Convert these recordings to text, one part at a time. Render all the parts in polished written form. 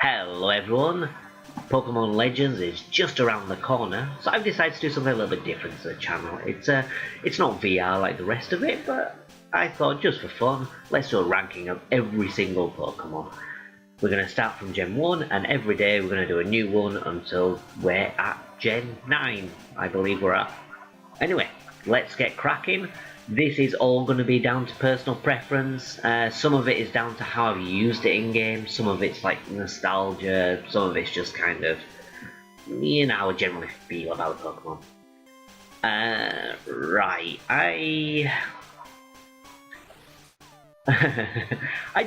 Hello everyone, Pokemon Legends is just around the corner, so I've decided to do something a little bit different to the channel. It's not VR like the rest of it, but I thought just for fun, let's do a ranking of every single Pokemon. We're going to start from Gen 1, and every day we're going to do a new one until we're at Gen 9, I believe we're at. Anyway, let's get cracking. This is all going to be down to personal preference. Some of it is down to how I've used it in game. Some of it's like nostalgia. Some of it's just kind of, how I generally feel about Pokemon. Right. I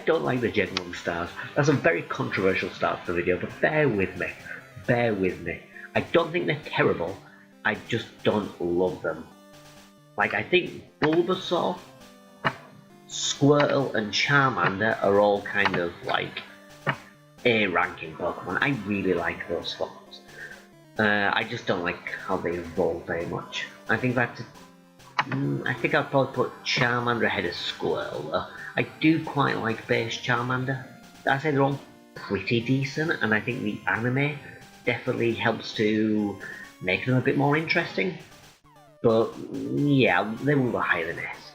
don't like the Gen 1 stars. That's a very controversial start to the video, but bear with me. Bear with me. I don't think they're terrible. I just don't love them. Like, I think Bulbasaur, Squirtle, and Charmander are all kind of like A-ranking Pokemon. I really like those forms. I just don't like how they evolve very much. I think I'd probably put Charmander ahead of Squirtle, though. I do quite like base Charmander. I say they're all pretty decent, and I think the anime definitely helps to make them a bit more interesting. But yeah, they will go higher than S.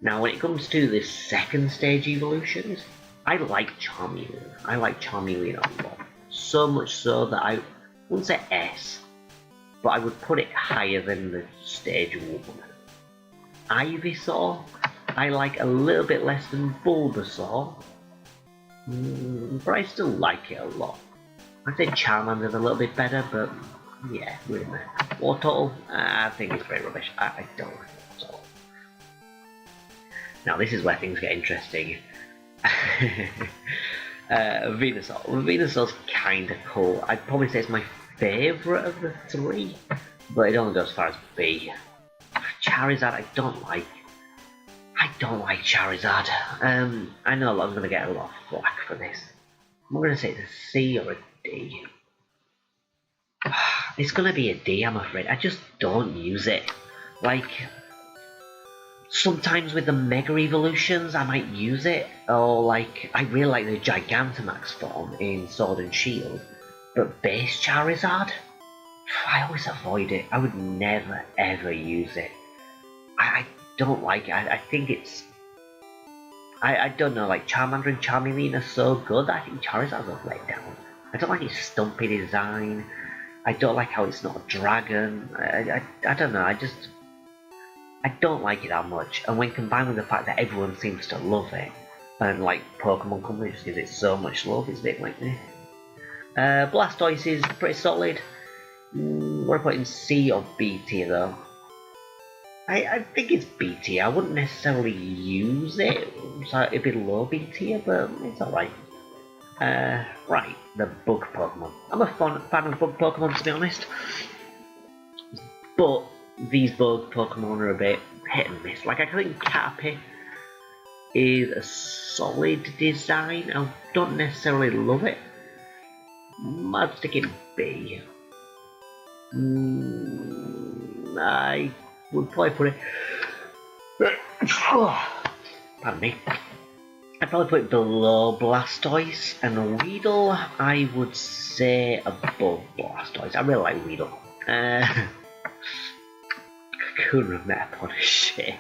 Now, when it comes to the second stage evolutions, I like Charmeleon. I like Charmeleon a lot. So much so that I wouldn't say S, but I would put it higher than the stage 1. Ivysaur, I like a little bit less than Bulbasaur, but I still like it a lot. I'd say Charmander's a little bit better, but yeah, we're in there. Wartortle, I think it's very rubbish. I don't like it at all. Now this is where things get interesting. Venusaur. Venusaur's kinda cool. I'd probably say it's my favourite of the 3, but it only goes as far as B. Charizard I don't like. I don't like Charizard. I know I'm gonna get a lot of flack for this. I'm gonna say it's a C or a D. It's gonna be a D, I'm afraid. I just don't use it. Like, sometimes with the Mega Evolutions, I might use it. Or, like, I really like the Gigantamax form in Sword and Shield. But base Charizard? I always avoid it. I would never, ever use it. I don't like it. I think it's... I don't know, like, Charmander and Charmeleon are so good that I think Charizard's a letdown. I don't like its stumpy design. I don't like how it's not a dragon. I don't know, I don't like it that much. And when combined with the fact that everyone seems to love it, and like Pokemon Company just gives it so much love, it's a bit like me. Blastoise is pretty solid. We're putting C or B tier though. I think it's B tier. I wouldn't necessarily use it, so it'd be low B tier, but it's alright. Right, the bug Pokemon. I'm a fan of bug Pokemon, to be honest. But these bug Pokemon are a bit hit and miss. Like, I think Caterpie is a solid design. I don't necessarily love it. I'd stick it B. I would probably put it... Pardon me. I'd probably put it below Blastoise, and Weedle, I would say above Blastoise. I really like Weedle. Cocoon and Metapod is shit.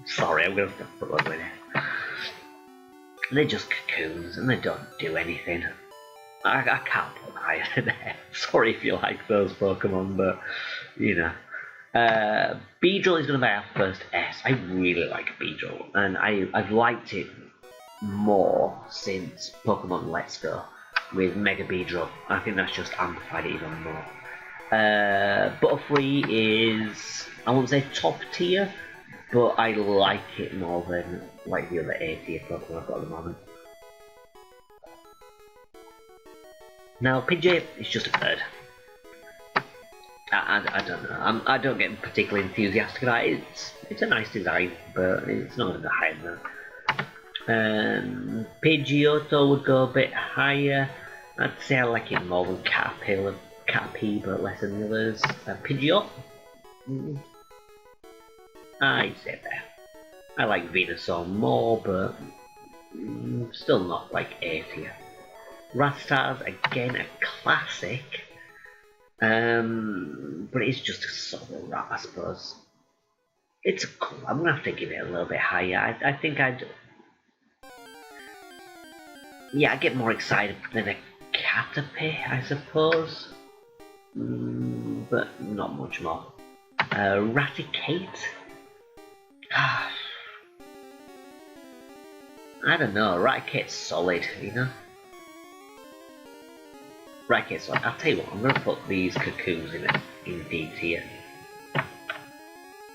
Sorry, I'm gonna have to put one with it. They're just cocoons, and they don't do anything. I can't put them higher than that. Sorry if you like those Pokemon, but, you know. Beedrill is gonna be our first S. I really like Beedrill, and I've liked it more since Pokemon Let's Go with Mega Beedrill. I think that's just amplified it even more. Butterfree is, I won't say top tier, but I like it more than like the other A tier Pokemon I've got at the moment. Now Pidgey is just a bird. I don't know. I don't get particularly enthusiastic about it. It's a nice design, but it's not going to go higher than that. Pidgeotto would go a bit higher. I'd say I like it more than Caterpie, but less than the others. Pidgeot? I'd say there. I like Venusaur more, but still not like A tier. Rattata's again a classic, but it's just a sort of rat, I suppose. It's cool. I'm gonna have to give it a little bit higher. I think I'd. Yeah, I get more excited than a Caterpie, I suppose. But not much more. Raticate? I don't know, Raticate's solid, you know? Raticate's solid. I'll tell you what, I'm going to put these cocoons in D tier.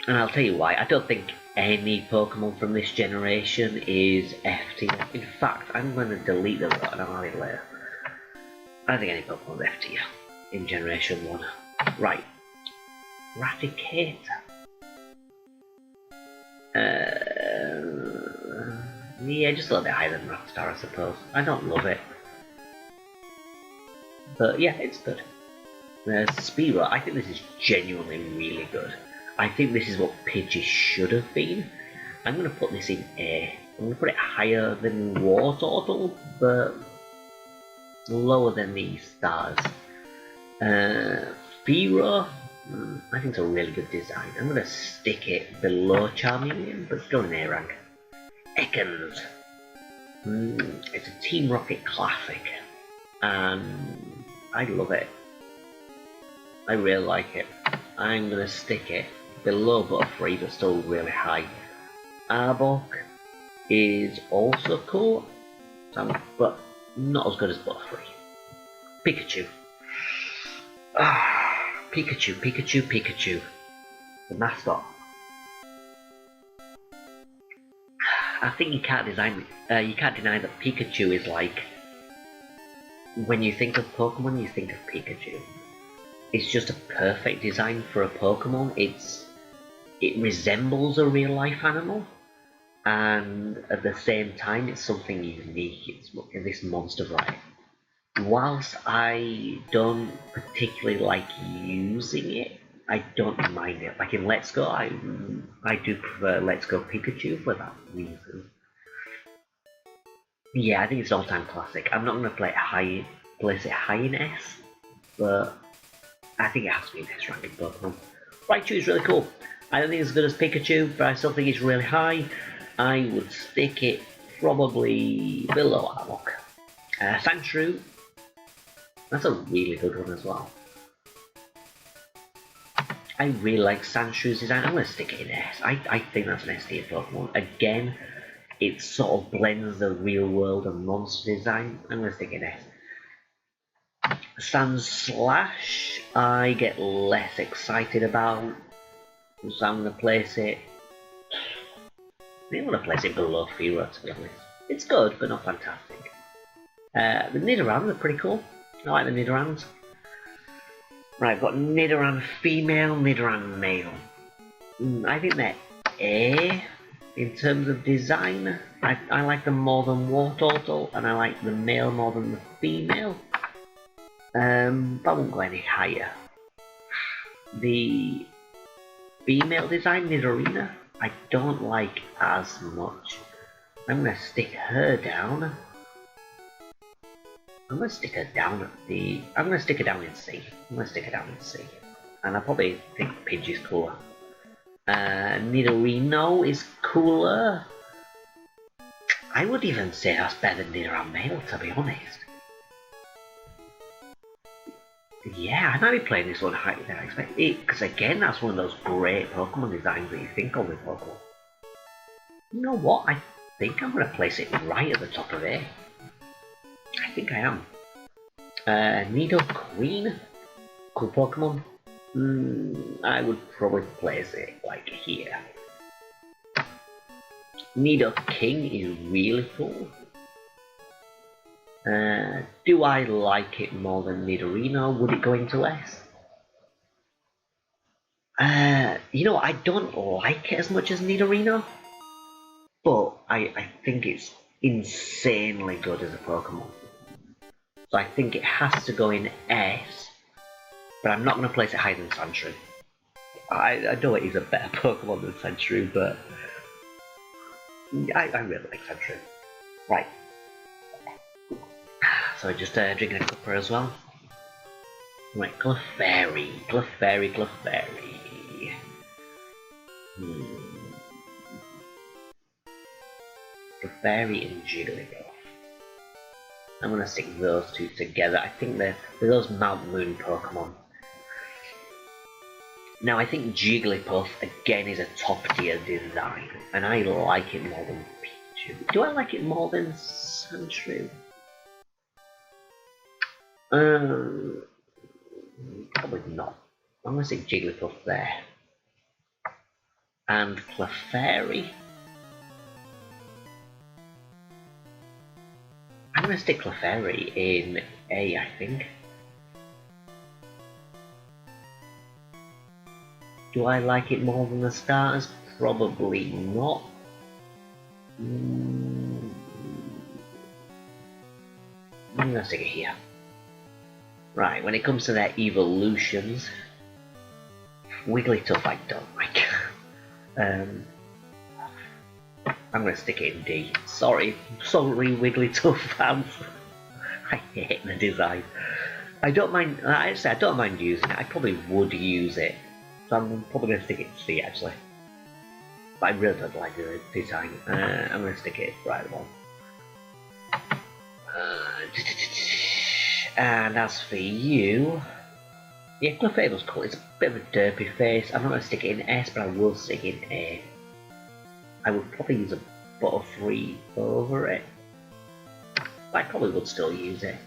And I'll tell you why, I don't think any Pokemon from this generation is F tier. In fact, I'm going to delete them and I'll have it later. I don't think any Pokemon is F tier in Generation 1. Right. Raticate. Yeah, just a little bit higher than Rattata, I suppose. I don't love it. But yeah, it's good. Spearow, I think this is genuinely really good. I think this is what Pidgey should have been. I'm going to put this in A. I'm going to put it higher than Wartortle, but lower than these stars. Spearow, I think it's a really good design. I'm going to stick it below Charmeleon, but still in A rank. Ekans. It's a Team Rocket classic, and I love it. I really like it. I'm going to stick it below Butterfree, but still really high. Arbok is also cool, but not as good as Butterfree. Pikachu. Pikachu. The mascot. I think you can't deny that Pikachu is like, when you think of Pokemon, you think of Pikachu. It's just a perfect design for a Pokemon. It resembles a real life animal, and at the same time, it's something unique. It's this monster variety. Whilst I don't particularly like using it, I don't mind it. Like in Let's Go, I do prefer Let's Go Pikachu for that reason. Yeah, I think it's an all-time classic. I'm not going to place it high in S, but I think it has to be an S-ranking Pokemon. Raichu is really cool. I don't think it's as good as Pikachu, but I still think it's really high. I would stick it probably below Arbok. Sandshrew, that's a really good one as well. I really like Sandshrew's design. I'm going to stick it in S. I think that's an S tier Pokemon. Again, it sort of blends the real world and monster design. I'm going to stick it in S. Sandslash, I get less excited about, so I'm going to place it. I'm going to place it below Fearow, to be honest. It's good, but not fantastic. The Nidorans are pretty cool. I like the Nidorans. Right, I've got Nidoran female, Nidoran male. I think they're A in terms of design. I like them more than Wartortle, and I like the male more than the female. But I won't go any higher. The female design, Nidorina, I don't like as much. I'm going to stick her down. I'm going to stick her down in C. And I probably think Pidgey's cooler. Nidorino is cooler. I would even say that's better than Nidoran male, to be honest. Yeah, I might be playing this one higher than I expected. Because again, that's one of those great Pokemon designs that you think of with Pokemon. You know what? I think I'm going to place it right at the top of A. I think I am. Nidoqueen, cool Pokemon. I would probably place it like here. Nidoking is really cool. Do I like it more than Nidorino? Would it go into S? You know, I don't like it as much as Nidorino, but I think it's insanely good as a Pokemon. So I think it has to go in S, but I'm not going to place it higher than Sandshrew. I know it is a better Pokemon than Sandshrew, but I really like Sandshrew. Right. So just drinking a cuppa as well. Right, Clefairy. Clefairy. Clefairy and Jigglypuff. I'm gonna stick those two together. I think they're those Mount Moon Pokemon. Now I think Jigglypuff again is a top tier design, and I like it more than Pichu. Do I like it more than Sandshrew? Probably not. I'm gonna stick Jigglypuff there. And Clefairy. I'm gonna stick Clefairy in A, I think. Do I like it more than the starters? Probably not. I'm gonna stick it here. Right, when it comes to their evolutions, Wigglytuff I don't like. I'm gonna stick it in D. Sorry Wigglytuff fans. I hate the design. I don't mind, actually I don't mind using it, I probably would use it. So I'm probably gonna stick it in C actually. But I really don't like the design. I'm gonna stick it right one. And as for you, yeah, Clefairy was cool. It's a bit of a derpy face. I'm not gonna stick it in S, but I will stick it in A. I would probably use a Butterfree over it, but I probably would still use it.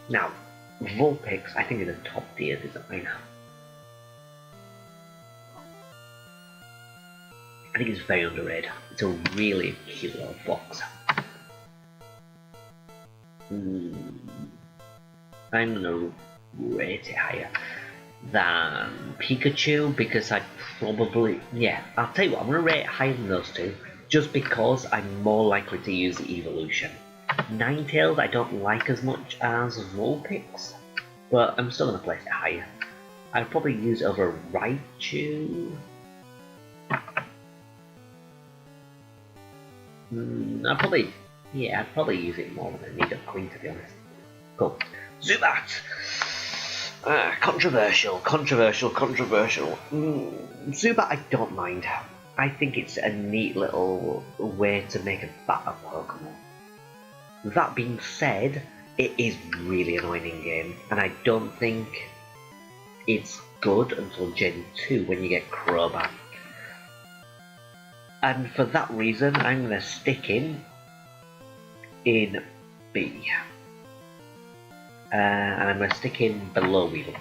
Now, Vulpix, I think is a top tier design. I think it's very underrated. It's a really cute little fox. I'm gonna rate it higher than Pikachu because I probably, yeah, I'll tell you what, I'm gonna rate it higher than those two just because I'm more likely to use the evolution. Ninetales I don't like as much as Vulpix, but I'm still gonna place it higher. I'd probably use it over Raichu. I'd probably use it more than Nidoqueen to be honest. Cool. Zubat! Controversial. Zubat I don't mind. I think it's a neat little way to make a better Pokemon. That being said, it is really annoying in game, and I don't think it's good until Gen 2 when you get Crobat. And for that reason, I'm going to stick him in B. And I'm going to stick him below Weevil.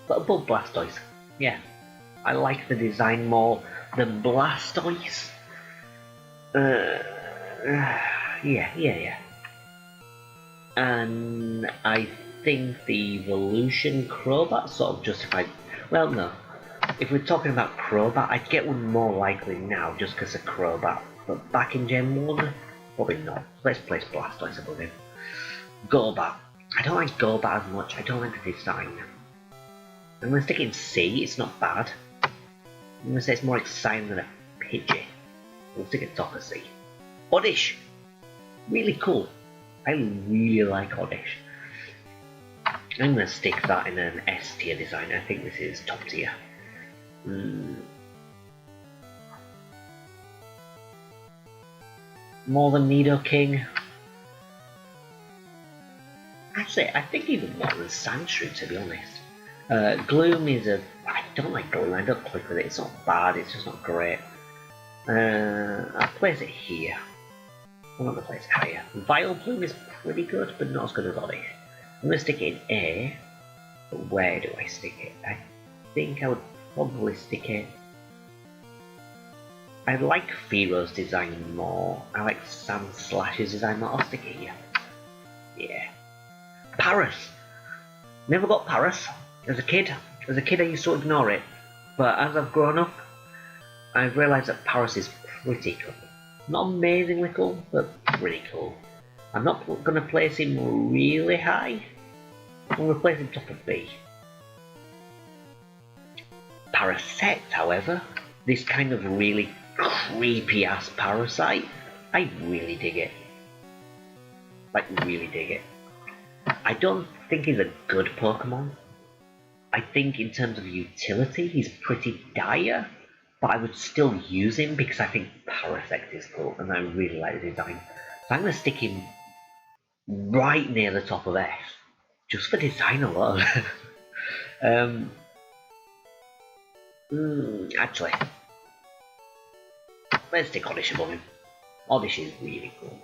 But above Blastoise. Yeah. I like the design more than Blastoise. Yeah. And I think the evolution Crobat sort of justified. Well, no. If we're talking about Crobat, I'd get one more likely now just because of Crobat. But back in Gen 1, probably not. Let's place Blastoise above him. Golbat. I don't like Golbat as much. I don't like the design. I'm going to stick it in C. It's not bad. I'm going to say it's more exciting than a Pidgey. We'll stick it top of C. Oddish. Really cool. I really like Oddish. I'm going to stick that in an S tier design. I think this is top tier. More than Nidoking. Actually, I think even more than Sandshrew, to be honest. Gloom is a... I don't like Gloom, I don't click with it. It's not bad, it's just not great. I'll place it here. I'm not going to place it higher. Vileplume is pretty good, but not as good as Oddish. I'm going to stick it in A. But where do I stick it? I think I would probably stick it... I like Fearo's design more. I like Sandslash's design more. I'll stick it here. Yeah. Paras! Never got Paras. As a kid I used to ignore it. But as I've grown up, I've realised that Paras is pretty cool. Not amazingly cool, but pretty cool. I'm not going to place him really high. I'm going to place him top of B. Parasect, however, this kind of really creepy ass parasite, I really dig it. Like, really dig it. I don't think he's a good Pokemon. I think in terms of utility, he's pretty dire, but I would still use him because I think Parasect is cool, and I really like the design. So I'm going to stick him right near the top of S, just for design alone. Actually, let's stick Oddish above him. Oddish is really cool.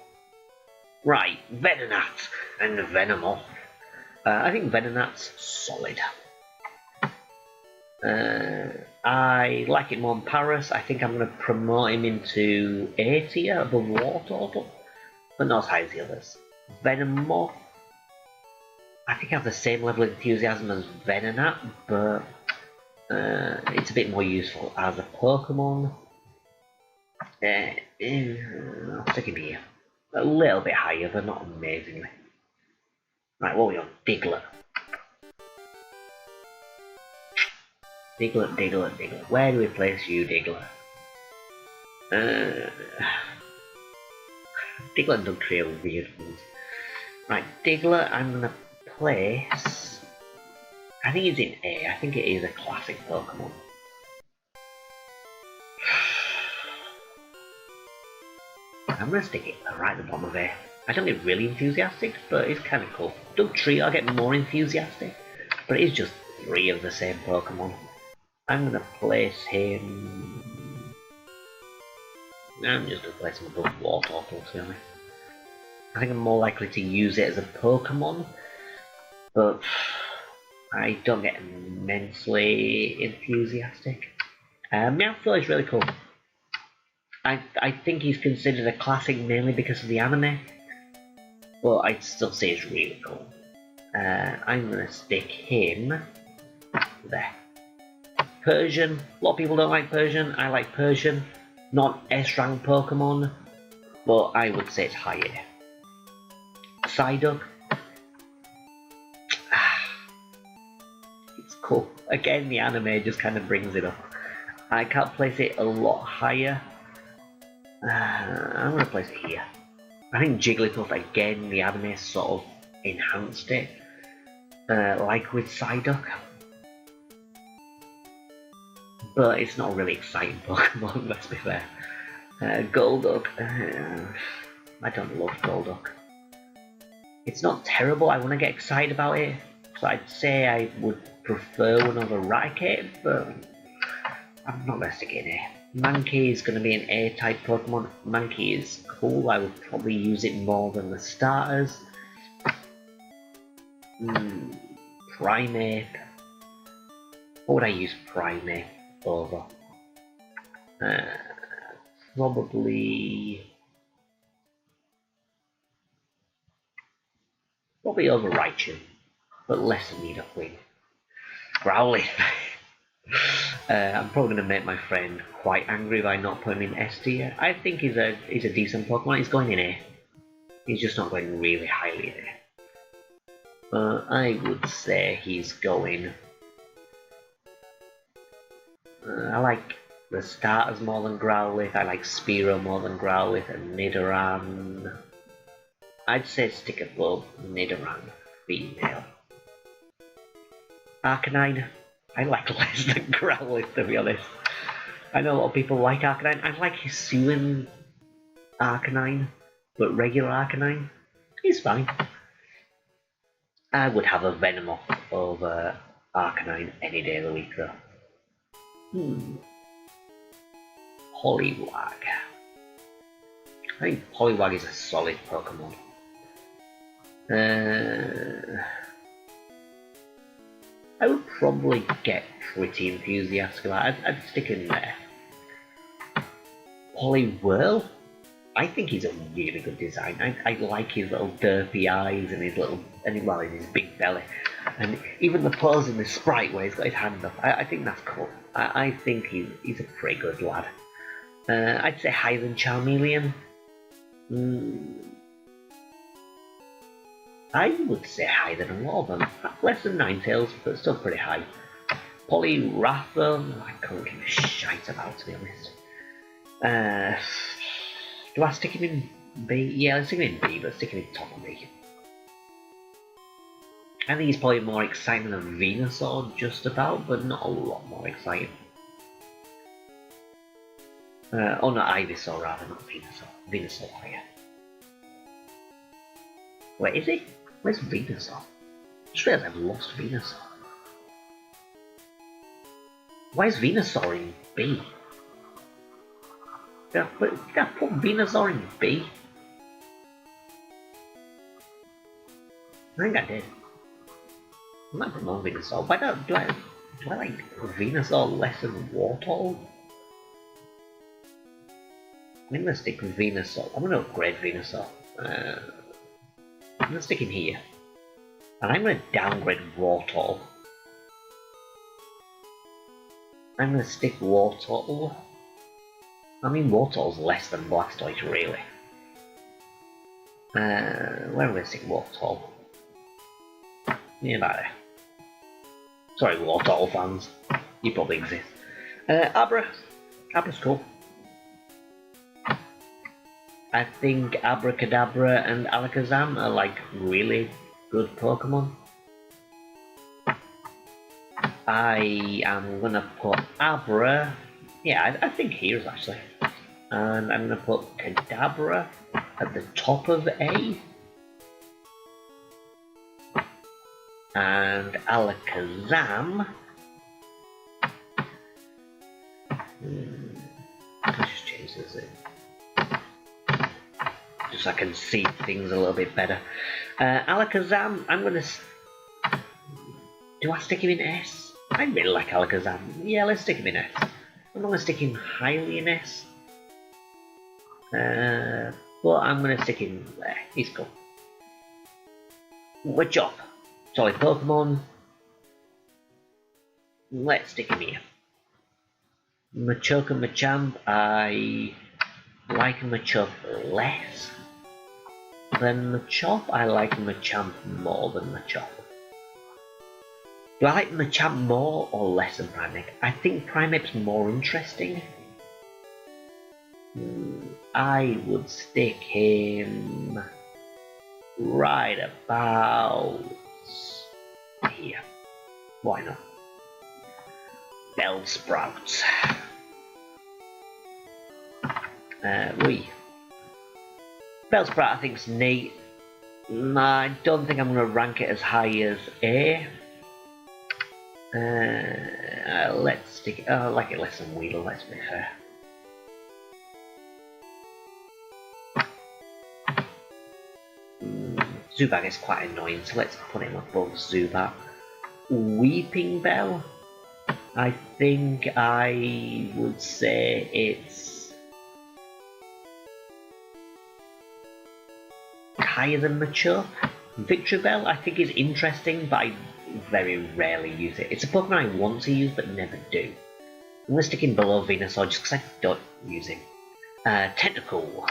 Right, Venonat and Venomoth. I think Venonat's solid. I like it more than Paras. I think I'm going to promote him into A tier above War Total, but not as high as the others. Venomoth, I think I have the same level of enthusiasm as Venonat, but it's a bit more useful as a Pokemon. I'll stick him here. A little bit higher, but not amazingly. Right, what are we on? Diglett. Diglett. Where do we place you, Diglett? Diglett and Dugtrio are weird ones. Right, Diglett I'm gonna place... I think it's in A. I think it is a classic Pokemon. I'm gonna stick it right at the bottom of A. I don't get really enthusiastic, but it's kind of cool. Dugtrio I get more enthusiastic, but it is just 3 of the same Pokemon. I'm gonna place him... I'm just gonna place him above War Total, to be honest. I think I'm more likely to use it as a Pokemon, but I don't get immensely enthusiastic. Meowth is really cool. I think he's considered a classic mainly because of the anime, but I'd still say he's really cool. I'm gonna stick him there. Persian, a lot of people don't like Persian. I like Persian. Not S-rank Pokemon, but I would say it's higher. Psyduck. It's cool. Again, the anime just kind of brings it up. I can't place it a lot higher. I'm going to place it here. I think Jigglypuff, again, the anime sort of enhanced it. Like with Psyduck. But it's not a really exciting Pokemon, let's be fair. Golduck. I don't love Golduck. It's not terrible, I want to get excited about it. So I'd say I would prefer one over Raticate, but I'm not going to stick it in here. Mankey is going to be an A-type Pokemon. Mankey is cool, I would probably use it more than the starters. Primeape. What would I use Primeape over? Probably over Raichu, but less than Nidoqueen. Growlithe. I'm probably going to make my friend quite angry by not putting him in S tier. I think he's a decent Pokemon. He's going in A. He's just not going really highly in A. I would say he's going... I like the starters more than Growlithe. I like Spearow more than Growlithe, and Nidoran. I'd say stick above Nidoran, female. Arcanine. I like less than Growlithe, to be honest. I know a lot of people like Arcanine. I like Hisuian Arcanine, but regular Arcanine, he's fine. I would have a Venomoth over Arcanine any day of the week, though. Poliwag. I think Poliwag is a solid Pokemon. I would probably get pretty enthusiastic about it. I'd stick in there. Poliwhirl? I think he's a really good design. I like his little derpy eyes and his little, his big belly. And even the pose in the sprite where he's got his hand up, I think that's cool. I think he's a pretty good lad. I'd say higher than Charmeleon. I would say higher than a lot of them. Less than Ninetales, but still pretty high. Poliwrathon, I can't give a shite about, to be honest. Do I stick him in B? Yeah, let's stick him in B, but stick him in top of B. I think he's probably more exciting than Venusaur, just about, but not a lot more exciting. Oh no, Ivysaur rather, not Venusaur. Venusaur higher. Where is he? Where's Venusaur? I just realised I've lost Venusaur. Why is Venusaur in B? Did I put Venusaur in B? I think I did. I might put more Venusaur. Why do I like Venusaur less than Wartortle? I'm gonna stick with Venusaur. I'm gonna upgrade Venusaur. I'm gonna stick him here. And I'm gonna downgrade Wartortle. I'm gonna stick Wartortle. I mean, Wartortle's less than Blastoise, really. Where am I gonna stick Wartortle? Yeah, about there. Sorry, Wartortle fans. You probably exist. Abra. Abra's cool. I think Abracadabra and Alakazam are like really good Pokemon. I am gonna put Abra, yeah, I think here's actually, and I'm gonna put Kadabra at the top of A, and Alakazam. Let's just change this in. Just so I can see things a little bit better. Alakazam, I'm gonna. Do I stick him in S? I really like Alakazam. Yeah, let's stick him in S. I'm not gonna stick him highly in S. But I'm gonna stick him there. He's cool. Machop. Solid Pokemon. Let's stick him here. Machoke and Machamp, I like Machop less than Machop. I like Machamp more than Machop. Do I like Machamp more or less than Primeape? I think Primeape's more interesting. I would stick him right about here. Why not? Bellsprouts. Bellsprout I think is neat. I don't think I'm going to rank it as high as A. Let's stick it. I like it less than Weedle, let's be fair. Zubat is quite annoying, so let's put him above Zubat. Weeping Bell, I think I would say it's higher than Machoke. Victory Bell I think is interesting, but I very rarely use it. It's a Pokemon I want to use but never do. I'm going to stick him below Venusaur just because I don't use him. Tentacool.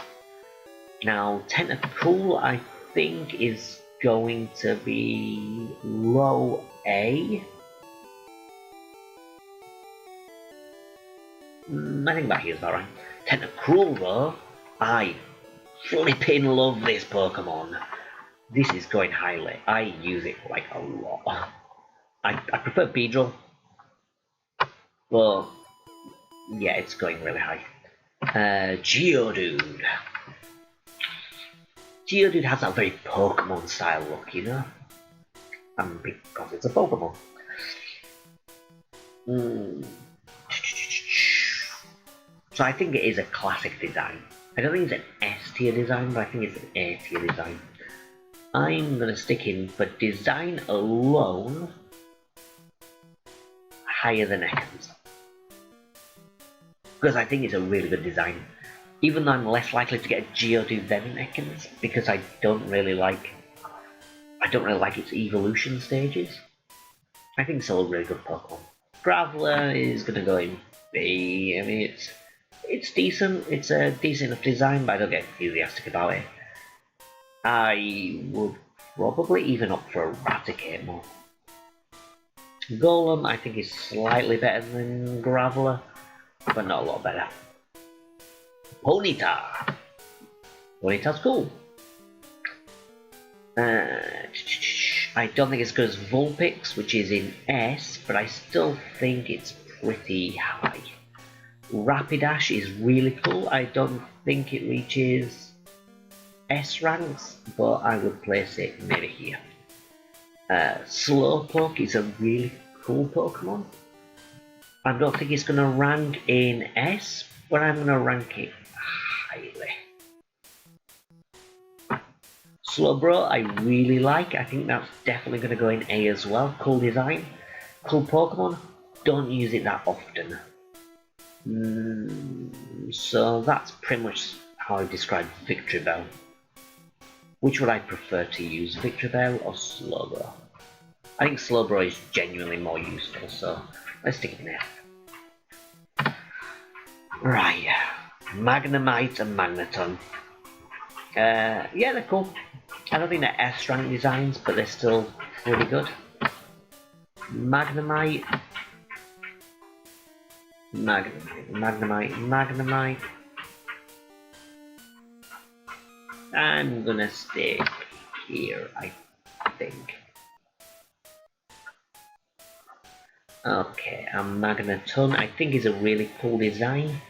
Now, Tentacool I think is going to be low A. I think that here is about right. Tentacruel though, I flipping love this Pokemon. This is going highly. I use it like a lot. I prefer Beedrill, but yeah, it's going really high. Geodude. Geodude has that very Pokemon style look, you know? And because it's a Pokemon. So I think it is a classic design. I don't think it's an S tier design, but I think it's an A tier design. I'm gonna stick in for design alone higher than Ekans. Because I think it's a really good design. Even though I'm less likely to get a Geodude than an Ekans, because I don't really like its evolution stages. I think it's still a really good Pokemon. Graveler is gonna go in B. I mean, it's decent. It's a decent enough design, but I don't get enthusiastic about it. I would probably even opt for Eradicate more. Golem, I think, is slightly better than Graveler, but not a lot better. Ponyta. Bonita's cool. I don't think it's as good as Vulpix, which is in S, but I still think it's pretty high. Rapidash is really cool. I don't think it reaches S ranks, but I would place it maybe here. Slowpoke is a really cool Pokemon. I don't think it's going to rank in S, but I'm going to rank it highly. Slowbro I really like. I think that's definitely going to go in A as well. Cool design. Cool Pokemon. Don't use it that often. So that's pretty much how I describe Victreebel. Which would I prefer to use, Victreebel or Slowbro? I think Slowbro is genuinely more useful, so let's stick it in F. Right, Magnemite and Magneton. Yeah, they're cool. I don't think they're S rank designs, but they're still pretty good. Magnemite. Magnemite. I'm gonna stay here, I think. Okay, and Magneton, I think is a really cool design.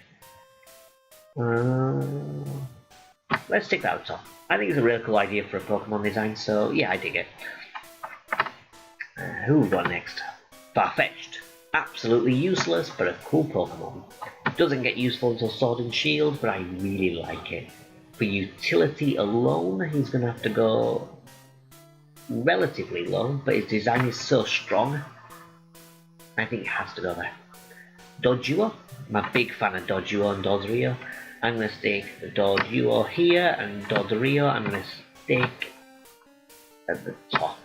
Let's take that up. I think it's a really cool idea for a Pokemon design, so yeah, I dig it. Who we got next? Farfetch'd. Absolutely useless, but a cool Pokemon. Doesn't get useful until Sword and Shield, but I really like it. For utility alone, he's going to have to go relatively low, but his design is so strong, I think it has to go there. Doduo. I'm a big fan of Doduo and Dodrio. I'm going to stick Doduo here, and Dodrio I'm going to stick at the top.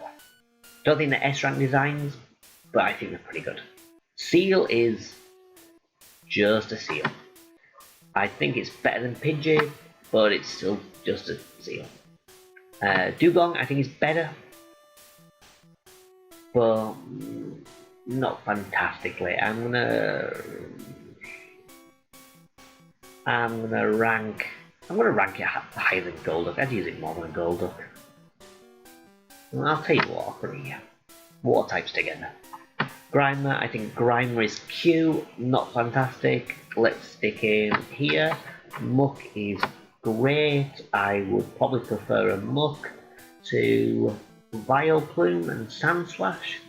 Don't think they're S-rank designs, but I think they're pretty good. Seal is just a seal. I think it's better than Pidgey, but it's still just a seal. Dugong I think is better, but not fantastically. I'm gonna rank it higher than Golduck. I'd use it more than a Golduck. I'll tell you what, I'll put it here. Water types together. Grimer, I think Grimer is cute, not fantastic. Let's stick him here. Muck is great. I would probably prefer a Muck to Vileplume and Sandslash.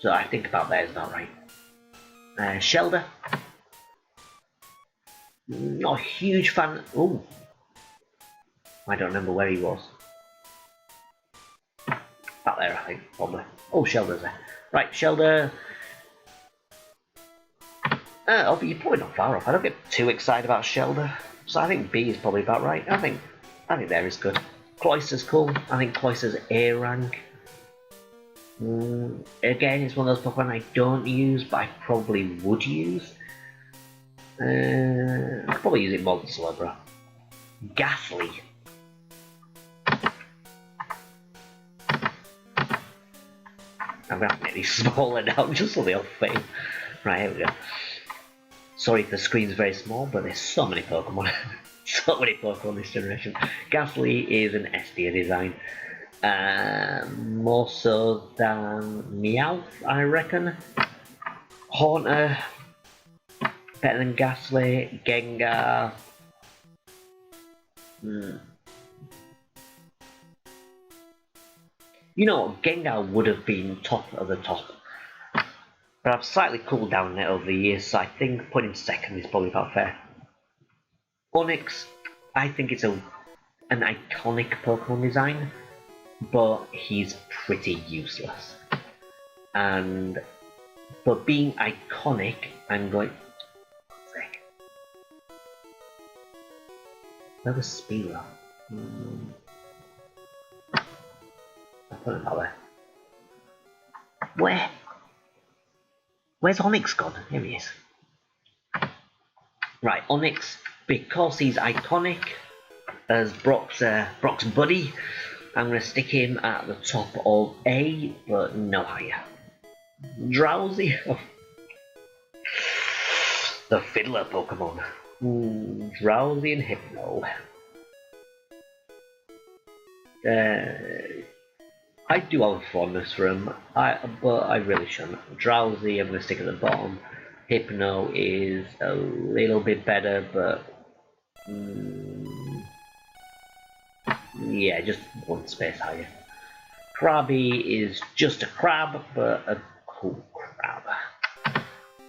So I think about that is not right. Shelder. Not a huge fan. Ooh. I don't remember where he was. Back there, I think, probably. Oh, Shelder's there. Right, Shelder. Oh, you're probably not far off. I don't get too excited about Shelder. So I think B is probably about right. I think there is good. Cloyster's cool. I think Cloyster's A rank. Again, it's one of those Pokemon I don't use, but I probably would use. I'd probably use it more than Slowbro. Ghastly. I'm gonna have to make these smaller now just so they'll fit. Right, here we go. Sorry if the screen's very small, but there's so many Pokemon. So many Pokemon this generation. Ghastly is an S tier design. More so than Meowth, I reckon. Haunter, better than Ghastly. Gengar. You know, Gengar would have been top of the top. But I've slightly cooled down it over the years, so I think putting second is probably about fair. Onix, I think it's an iconic Pokemon design, but he's pretty useless. And for being iconic, I'm going... Where was Spearow? I put it out there. Where? Where's Onix gone? Here he is. Right, Onix, because he's iconic as Brock's buddy, I'm going to stick him at the top of A, but no higher. Drowsy. The Fiddler Pokemon. Drowsy and Hypno. I do have a fondness for him, but I really shouldn't. Drowsy, I'm going to stick at the bottom. Hypno is a little bit better, but yeah, just one space higher. Crabby is just a crab, but a cool crab.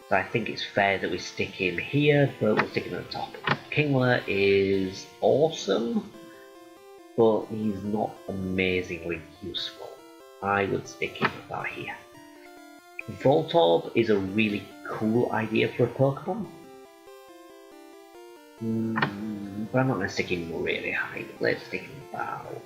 So I think it's fair that we stick him here, but we'll stick him at the top. Kingler is awesome, but he's not amazingly useful. I would stick him about here. Voltorb is a really cool idea for a Pokemon. But I'm not going to stick him really high. Let's stick him about...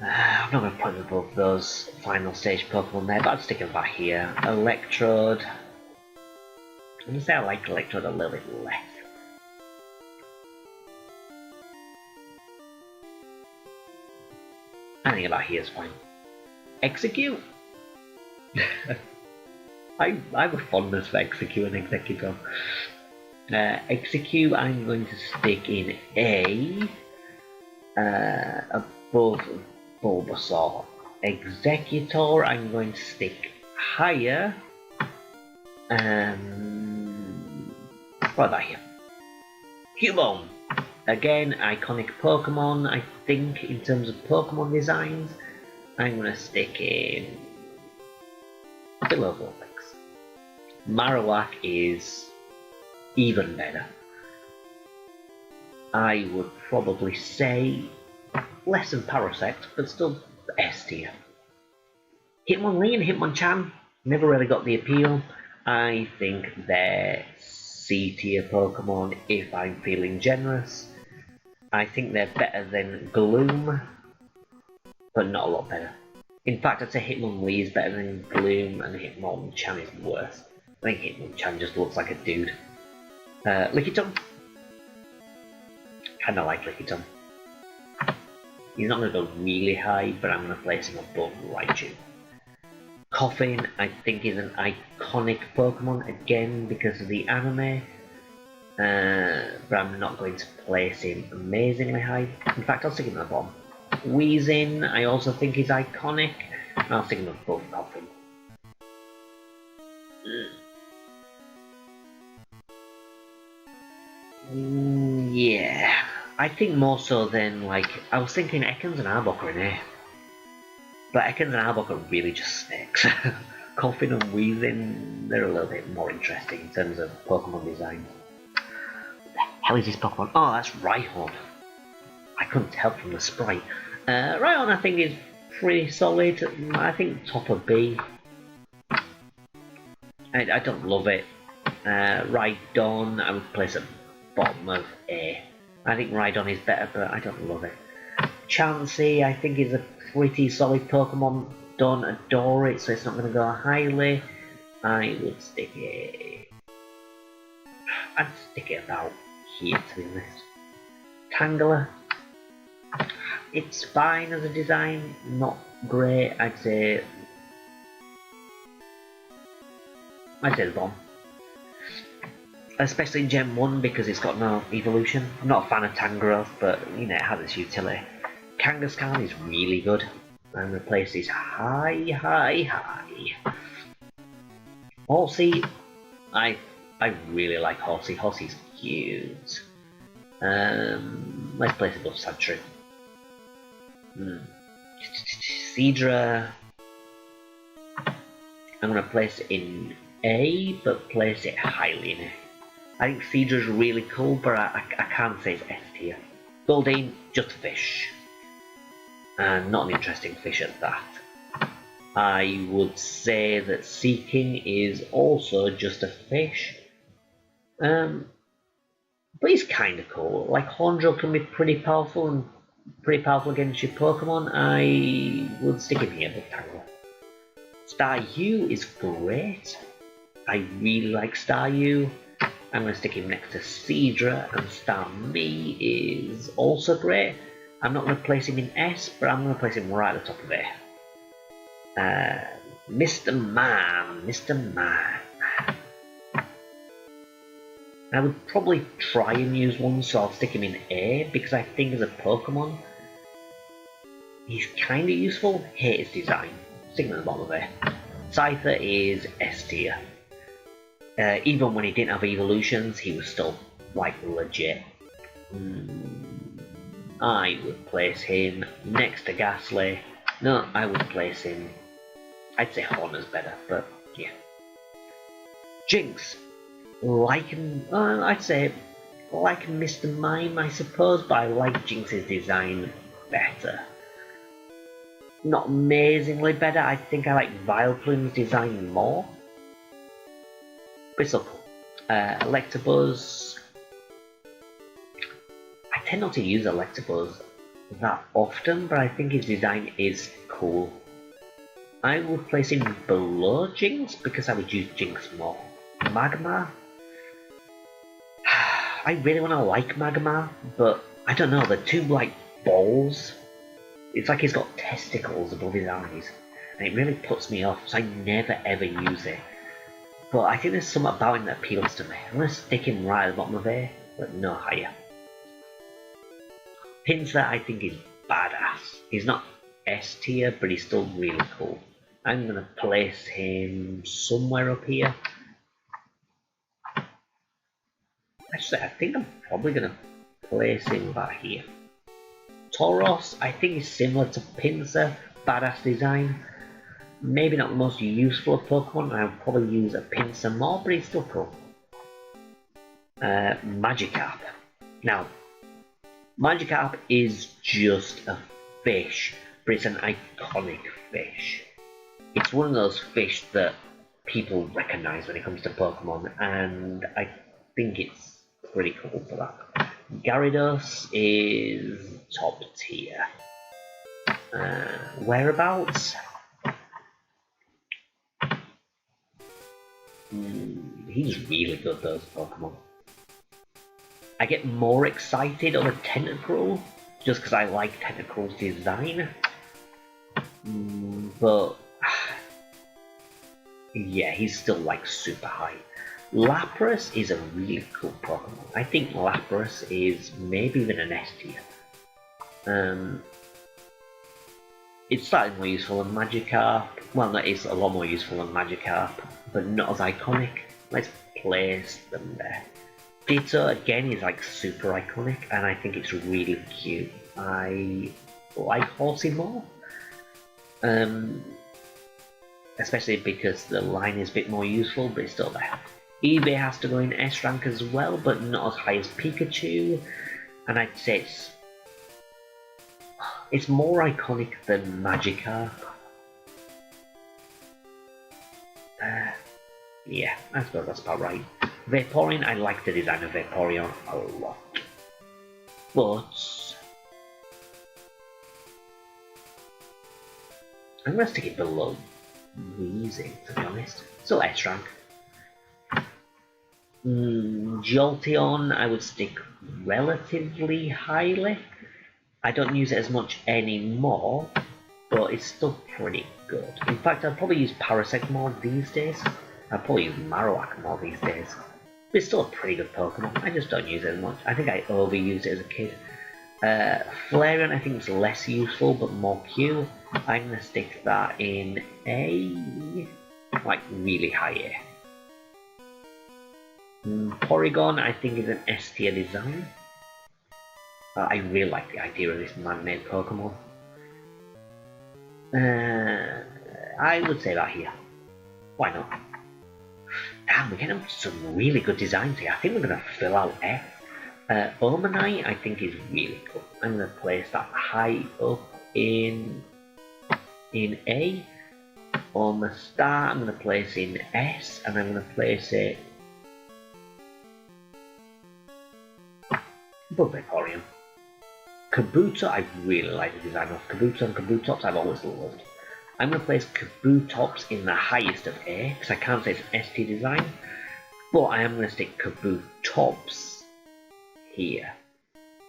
I'm not going to put him above those final stage Pokemon there, but I'd stick him about here. Electrode. I'm going to say I like Electrode a little bit less. I think about here is fine. Execute? I have a fondness for Execute and Executor. Execute I'm going to stick in A above Bulbasaur. Executor I'm going to stick higher. What about here? Cubone! Again, iconic Pokemon, I think, in terms of Pokemon designs. I'm going to stick in below Vulpix. Marowak is even better. I would probably say less than Parasect, but still S tier. Hitmonlee and Hitmonchan never really got the appeal. I think they're C tier Pokemon if I'm feeling generous. I think they're better than Gloom, but not a lot better. In fact, I'd say Hitmonlee is better than Gloom, and Hitmonchan is worse. I think Hitmonchan just looks like a dude. Lickitung. Kinda like Lickitung. He's not going to go really high, but I'm going to place him above Raichu. Koffing, I think, is an iconic Pokemon, again, because of the anime. But I'm not going to place him amazingly high. In fact, I'll stick him at the bottom. Weezing, I also think is iconic, and I'll stick him above Koffing. Yeah, I think more so than, like, I was thinking Ekans and Arbok are in A. But Ekans and Arbok are really just snakes. Koffing and Weezing, they're a little bit more interesting in terms of Pokemon design. What the hell is this Pokemon? Oh, that's Rhyhorn. I couldn't tell from the sprite. Rhyhorn, I think, is pretty solid. I think top of B. I don't love it. Rhydon, I would place at bottom of A. I think Rhydon is better, but I don't love it. Chansey, I think, is a pretty solid Pokemon. Don't adore it, so it's not going to go highly. I would stick it... I'd stick it about here, to be honest. Tangela, it's fine as a design, not great. I'd say the bomb. Especially in Gen 1 because it's got no evolution. I'm not a fan of Tangrowth, but you know, it has its utility. Kangaskhan is really good. I'm going to place this high. Horsey, I really like Horsey. Horsey's cute. Let's place it above Sandshrew. Seadra, I'm going to place it in A, but place it highly in A. I think Seadra's really cool, but I can't say it's S tier. Goldeen, just a fish. And not an interesting fish at that. I would say that Seeking is also just a fish. But he's kinda cool. Like, Hornbill can be pretty powerful against your Pokemon. I would stick him here with Tangle. Staryu is great. I really like Staryu. I'm going to stick him next to Seadra, and Starmie is also great. I'm not going to place him in S, but I'm going to place him right at the top of A. Mr. Man, Mr. Man. I would probably try and use one, so I'll stick him in A, because I think as a Pokemon, he's kind of useful. Hate his design. Stick him at the bottom of A. Scyther is S tier. Even when he didn't have evolutions, he was still, like, legit. I would place him next to Ghastly. No, I would place him... I'd say Horner's better, but yeah. Jinx. I'd say like Mr. Mime, I suppose, but I like Jinx's design better. Not amazingly better. I think I like Vileplume's design more. But it's still cool. Electabuzz. I tend not to use Electabuzz that often, but I think his design is cool. I would place him below Jinx because I would use Jinx more. Magmar. I really want to like Magmar, but I don't know, the two like balls. It's like he's got testicles above his eyes, and it really puts me off, so I never ever use it. But I think there's something about him that appeals to me. I'm going to stick him right at the bottom of A, but no higher. Pinsir I think is badass. He's not S tier, but he's still really cool. I'm going to place him somewhere up here. Actually, I think I'm probably going to place him about here. Tauros, I think is similar to Pinsir, badass design. Maybe not the most useful of Pokemon, I would probably use a Pinsir more, but he's still cool. Magikarp. Now, Magikarp is just a fish, but it's an iconic fish. It's one of those fish that people recognise when it comes to Pokemon, and I think it's pretty cool for that. Gyarados is top tier. Whereabouts? He's really good, those Pokemon. I get more excited over Tentacruel, just because I like Tentacruel's design. But yeah, he's still like super high. Lapras is a really cool Pokemon. I think Lapras is maybe even an S tier. It's slightly more useful than Magikarp. Well, no, it's a lot more useful than Magikarp, but not as iconic. Let's place them there. Ditto again is like super iconic, and I think it's really cute. I like Horsey more. Especially because the line is a bit more useful, but it's still there. eBay has to go in S rank as well, but not as high as Pikachu, and I'd say it's more iconic than Magikarp. Yeah, I suppose that's about right. Vaporeon, I like the design of Vaporeon a lot. But I'm going to stick it below Weezing, to be honest. Still S rank. Jolteon, I would stick relatively highly. I don't use it as much anymore, but it's still pretty good. In fact, I'd probably use Parasect more these days. I'd probably use Marowak more these days. But it's still a pretty good Pokemon. I just don't use it as much. I think I overused it as a kid. Flareon I think is less useful, but more cute. I'm going to stick that in A, like really high A. Porygon I think is an S tier design. I really like the idea of this man-made Pokemon. I would say that here. Why not? Damn, we're getting some really good designs here. I think we're going to fill out F. Omanite I think is really cool. I'm going to place that high up in A. Omastar I'm going to place in S, and I'm going to place it above Vaporeon. Kabuto, I really like the design of Kabuto, and Kabutops I've always loved. I'm going to place Kabutops in the highest of A, because I can't say it's an ST design, but I am going to stick Kabutops here.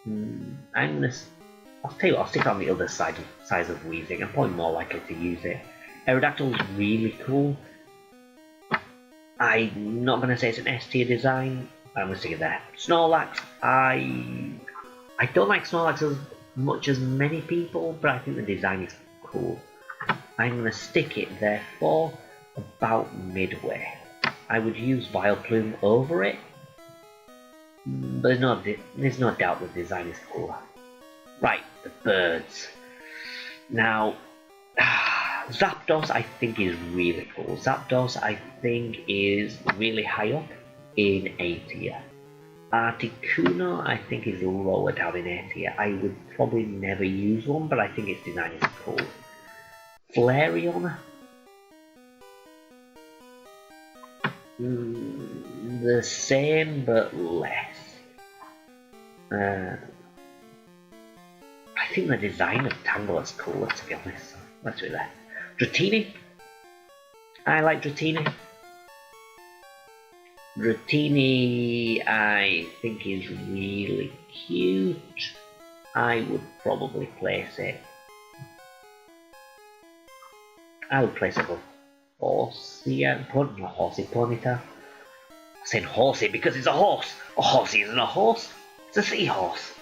I'll tell you what, I'll stick it on the other side of Weezing. I'm probably more likely to use it. Aerodactyl's really cool. I'm not going to say it's an S tier design. I'm going to stick it there. Snorlax, I don't like Snorlax as much as many people, but I think the design is cool. I'm going to stick it therefore about midway. I would use Vileplume over it, but there's no doubt the design is cooler. Right, the birds. Now, Zapdos I think is really cool. Zapdos I think is really high up in A tier. Articuno I think is lower down in A tier. I would probably never use one, but I think its design is cool. Flareon, the same but less. I think the design of Tangela is cooler, to be honest. Let's do that. Dratini. I like Dratini. Dratini I think is really cute. I would probably place it. I would place it with Horsey, not Horsey, Ponyta. I'm saying Horsey because it's a horse. A horsey isn't a horse. It's a seahorse.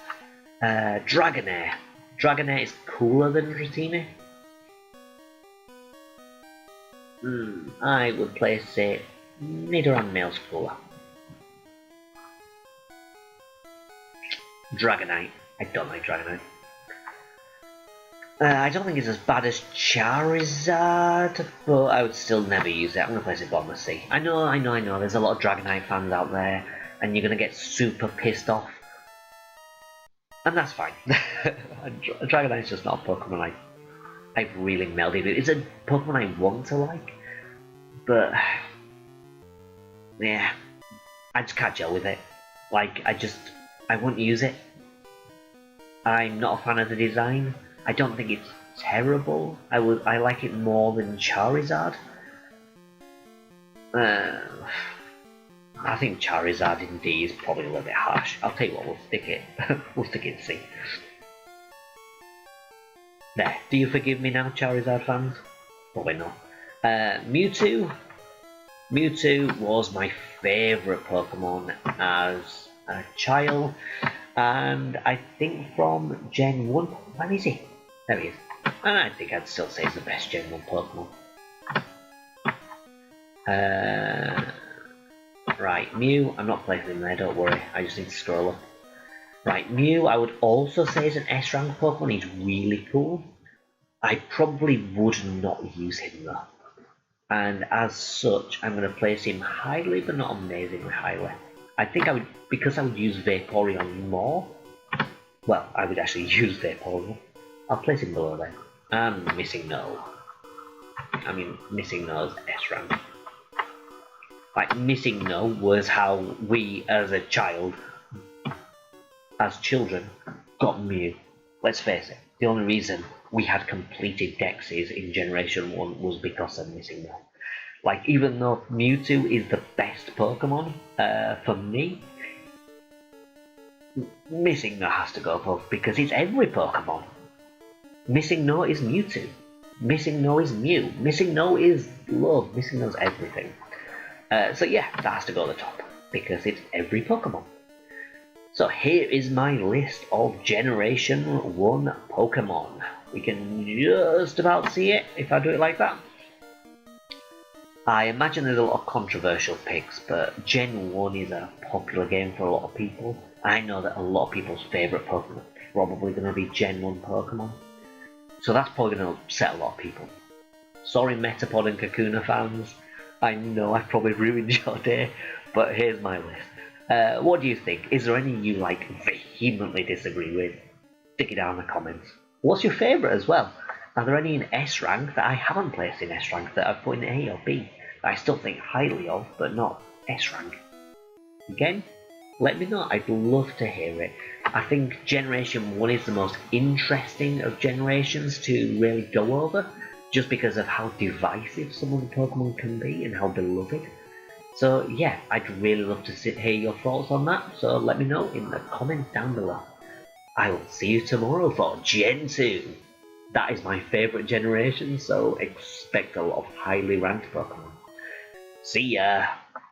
Dragonair. Dragonair is cooler than Dratini. I would place it Nidoran male's cooler. Dragonite. I don't like Dragonite. I don't think it's as bad as Charizard, but I would still never use it. I'm going to place it bottom of C. I know, there's a lot of Dragonite fans out there, and you're going to get super pissed off. And that's fine. Dragonite's just not a Pokemon I've really melded with. It's a Pokemon I want to like, but yeah, I just can't gel with it. Like, I won't use it. I'm not a fan of the design. I don't think it's terrible. I like it more than Charizard. I think Charizard in D is probably a little bit harsh. I'll tell you what, we'll stick it. We'll stick it in C. There. Do you forgive me now, Charizard fans? Probably not. Mewtwo. Mewtwo was my favourite Pokemon as a child, and I think from Gen 1, where is he? There he is. And I think I'd still say he's the best Gen 1 Pokemon. Right, Mew, I'm not placing him there, don't worry, I just need to scroll up. Right, Mew, I would also say is an S-rank Pokemon, he's really cool. I probably would not use him though. And as such, I'm going to place him highly, but not amazingly highly. I think I would, because I would use Vaporeon more, well, I would actually use Vaporeon. I'll place him below then. And Missing No. I mean, Missing No's S-rank. Like, Missing No was how we, as a child, as children, got Mew. Let's face it, the only reason we had completed Dexes in Generation 1 was because of Missing No. Like, even though Mewtwo is the best Pokemon, for me, Missing No has to go above, because it's every Pokemon. Missing No is Mewtwo. Missing No is Mew. Missing No is love. Missing No is everything. So yeah, that has to go at the top, because it's every Pokemon. So here is my list of Generation 1 Pokemon. We can just about see it if I do it like that. I imagine there's a lot of controversial picks, but Gen 1 is a popular game for a lot of people. I know that a lot of people's favourite Pokemon are probably going to be Gen 1 Pokemon. So that's probably going to upset a lot of people. Sorry Metapod and Kakuna fans, I know I've probably ruined your day, but here's my list. What do you think? Is there any you vehemently disagree with? Stick it down in the comments. What's your favourite as well? Are there any in S rank that I haven't placed in S rank that I've put in A or B that I still think highly of, but not S rank? Again, let me know. I'd love to hear it. I think Generation 1 is the most interesting of generations to really go over, just because of how divisive some of the Pokemon can be and how beloved. So yeah, I'd really love to hear your thoughts on that, so let me know in the comments down below. I will see you tomorrow for Gen 2. that is my favourite generation, so expect a lot of highly ranked Pokemon. See ya!